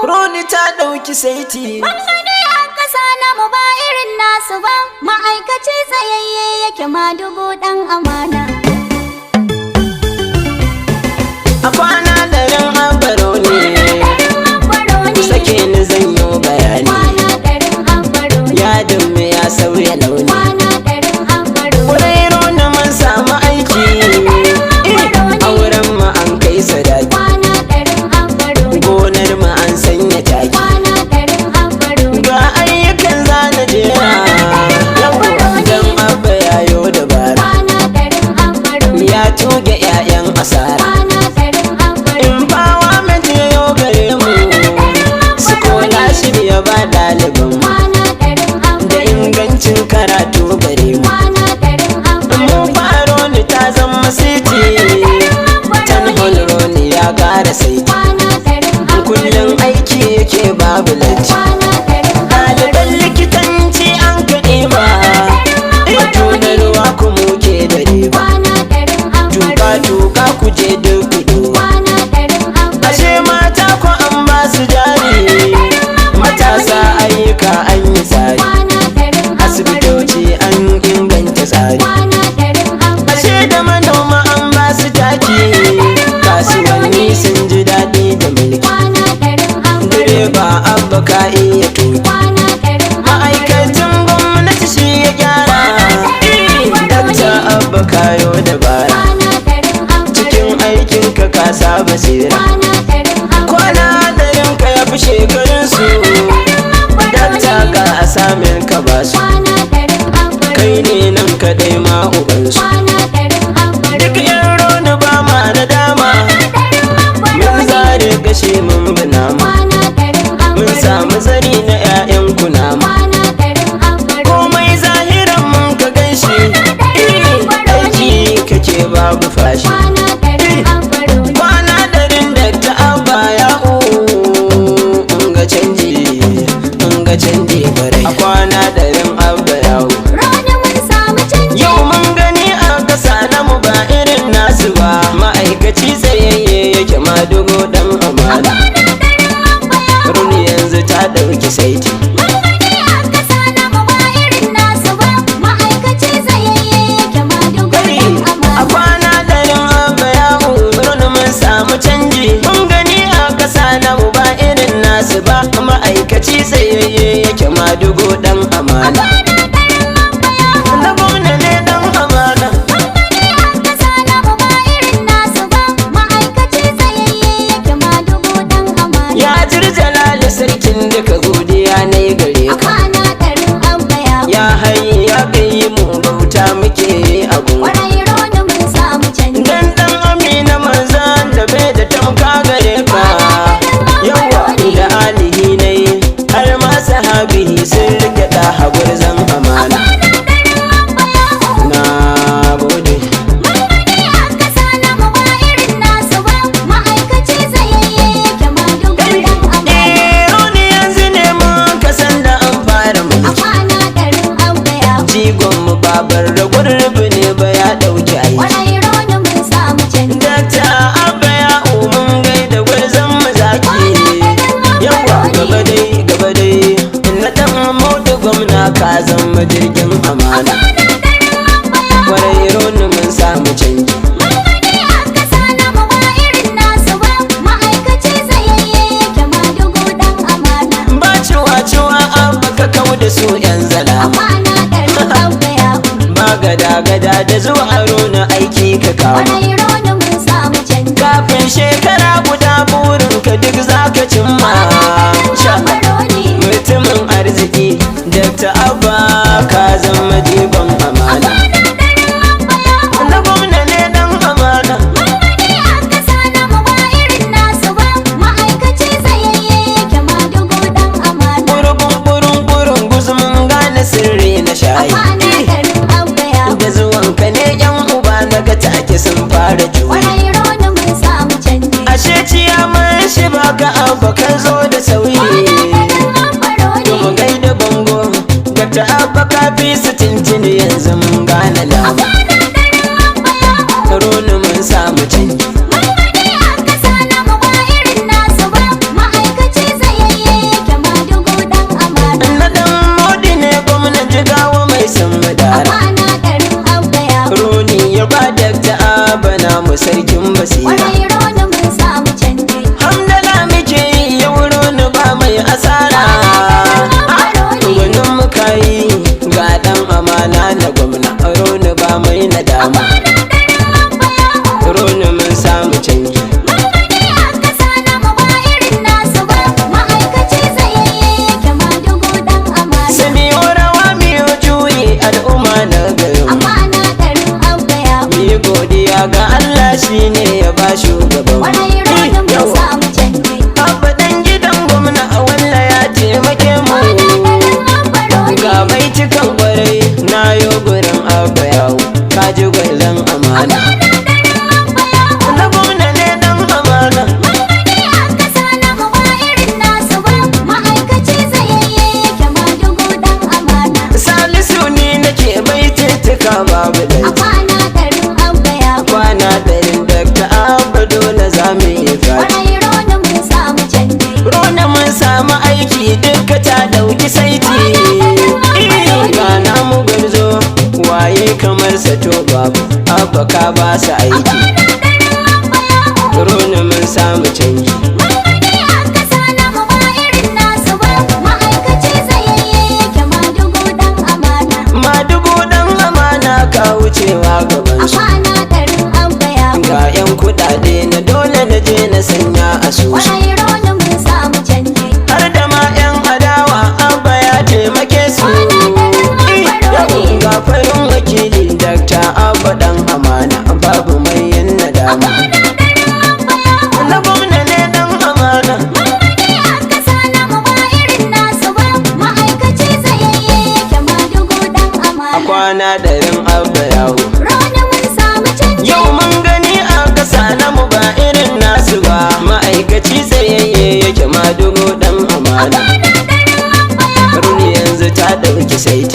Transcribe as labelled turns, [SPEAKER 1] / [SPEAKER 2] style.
[SPEAKER 1] roni ta dauki saiti.
[SPEAKER 2] Bangare a ƙasa na mu ba irin nasu ba, ma'aikaci tsayayye yake madugu ɗan amana.
[SPEAKER 1] A kwana ɗarin Abba roni, sake ni zan yi bayani. Yadin mu ya sauya launi. Wurai roni mun samu aiki, auren mu an kai sadaki. Gonar mu an sanya taki. Ga ayyukan zana jera, don Abba yayo dabara. Ya tuge 'ya'yan asara. In bawa mace yau gare mu, su kola shirya ba ɗaliban mu. Da ingancin karatu gare mu. Mu faro ni ta zama siti, tan roni ya ƙara saiti. Kullum aiki yake babu latti. Ɗaliban likitanci an kaɗe ba, batu da ruwa kuma ke da riba. Tuka ku je duk kudu. Ashe mata ko an ba su jari, matasa ayyuka an yi tsari. Asibitoci an inganta tsari. Ashe da manoma an ba su taki, kasuwanni sun ji daɗi da mulki. Direba Abba ka iya tuki. Ma'aikacin gwamnati shi ya gyara, dakta Abba kayo dabara. Cikin aikinka ka saba tsira. Kwana ɗarin ka ya fi shekarunsu, dakta ka a samin ka ba su. Kai ne nan kaɗai ma ubansu. Duk yan roni ba ma na dama, mun zare gashe mun binama. Mun samu zari na 'ya'yan kunama. Komai zahiran mun ka ganshi, aiki kake babu fashi. Kwana ɗarin dakta Abba ya unga canji bare. A kwana ɗarin Abba ya yau mun gani a ƙasa na mu ba irin nasu ba. Ma'aikaci tsayayye yake madugu ɗan amana. Roni yanzu ta ɗauki saiti. A kwana ɗarin Abba ya roni mun samu canji. Mun gani a ƙasa na mu ba irin nasu ba. Ma'aikaci tsayayye yake madugu ɗan amana. Na gwamna ne ɗan amana. Ya jirjalali sarkin duka godiya na yi gare ka. Ya hayi ya kai mu bauta muke abun. Dan ɗan amina manzan da bai da tamka gare ka. Yawa da alihi na yi har ma sahabihi sun rike da hagur zan amana. Na gode. Roni yanzu ne mun kasan da an fara mulki. Jigon mu babar da gurbi ne ba ya ɗauki aiki. Dakta Abba ya mun gaida gwarzon mu zaki. Yawa gaba dai na ɗan mota gwamna ka zama jirgin amana. Kwarai roni mun samu canji. Ba ciwa Abba ka kau da su 'yan zala. Ba gada da zuwa roni aiki ka kawo. Kafin shekara guda burin ka duk zaka cimma. Mutumin arziki dakta Abba ka zama jigon amana. Na gwamna ne ɗan amana. Burin guzumin gane sirri na shayi. Da zuwanka ne 'yan uba na ga take sun fara juyi. Ashe ciyaman shi baka Abba kan zo da sauyi. Mu gaida bango dakta Abba ka fi su tintini yanzu mun gane lamu. Roni mun samu canji. kamar sa to babu Abba ka ba su aiki roni mun samu canji ka wucewa gaban su ga 'yan kudade na dole na je na sanya a su har da ma 'yan adawa Abba ya taimake su ga farin wakili Dr. Abba dan amana babu mai yin nadama na gwamna ne dan amana a kwana ɗarin Abba yawo yau mun gani a kasa na mu ba irin nasu ba ma'aikaci tsayayye yake madugo dan amana roni yanzu ta dauki saiti